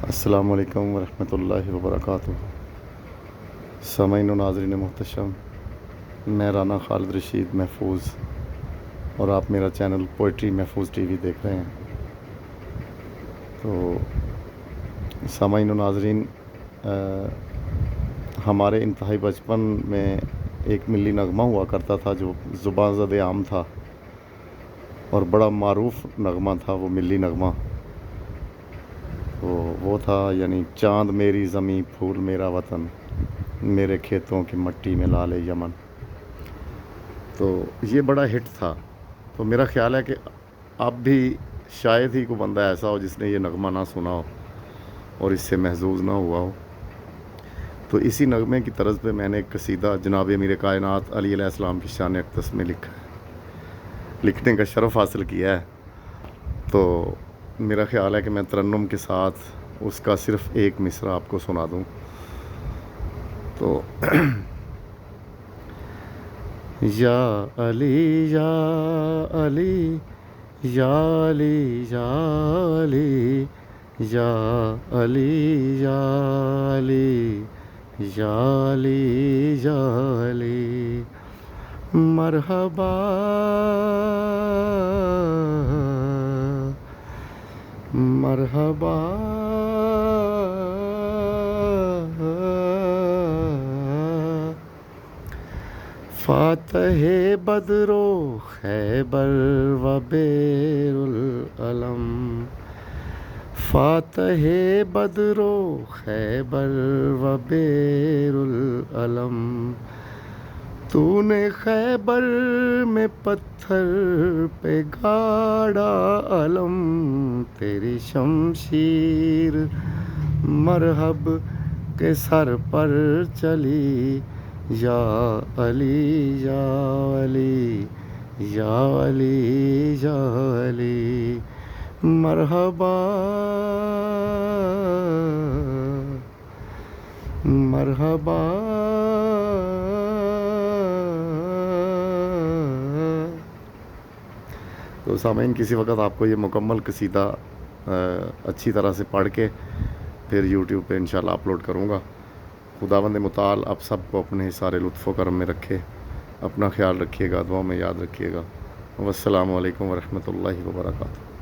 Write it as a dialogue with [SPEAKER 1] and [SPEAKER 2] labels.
[SPEAKER 1] السلام علیکم ورحمۃ اللہ وبرکاتہ۔ سامعین و ناظرین محتشم، میں رانا خالد رشید محفوظ اور آپ میرا چینل پوئٹری محفوظ ٹی وی دیکھ رہے ہیں۔ تو سامعین و ناظرین، ہمارے انتہائی بچپن میں ایک ملی نغمہ ہوا کرتا تھا جو زباں زد عام تھا اور بڑا معروف نغمہ تھا وہ ملی نغمہ۔ تو وہ تھا یعنی چاند میری زمیں پھول میرا وطن، میرے کھیتوں کی مٹی میں لال یمن۔ تو یہ بڑا ہٹ تھا۔ تو میرا خیال ہے کہ اب بھی شاید ہی کوئی بندہ ایسا ہو جس نے یہ نغمہ نہ سنا ہو اور اس سے محظوظ نہ ہوا ہو۔ تو اسی نغمے کی طرز پہ میں نے ایک قصیدہ جناب امیر کائنات علی علیہ السلام کی شان اقدس میں لکھنے کا شرف حاصل کیا ہے۔ تو میرا خیال ہے کہ میں ترنم کے ساتھ اس کا صرف ایک مصرع آپ کو سنا دوں۔ تو یا علی یا علی یا علی یا علی یا علی یا علی یا علی یا علی مرحبا مرحبا فاتح بدر و خیبر و بیر العلم، فاتح بدر و خیبر و بیر العلم، تو نے خیبر میں پتھر پہ گاڑا علم، تیری شمشیر مرحب کے سر پر چلی، یا علی یا علی یا علی یا علی مرحبا مرحبا۔ تو سامعین، کسی وقت آپ کو یہ مکمل قصیدہ اچھی طرح سے پڑھ کے پھر یوٹیوب پہ انشاءاللہ اپلوڈ کروں گا۔ خداوند متعال آپ سب کو اپنے سارے لطف و کرم میں رکھے۔ اپنا خیال رکھیے گا، دعاؤں میں یاد رکھیے گا۔ والسلام علیکم ورحمۃ اللہ وبرکاتہ۔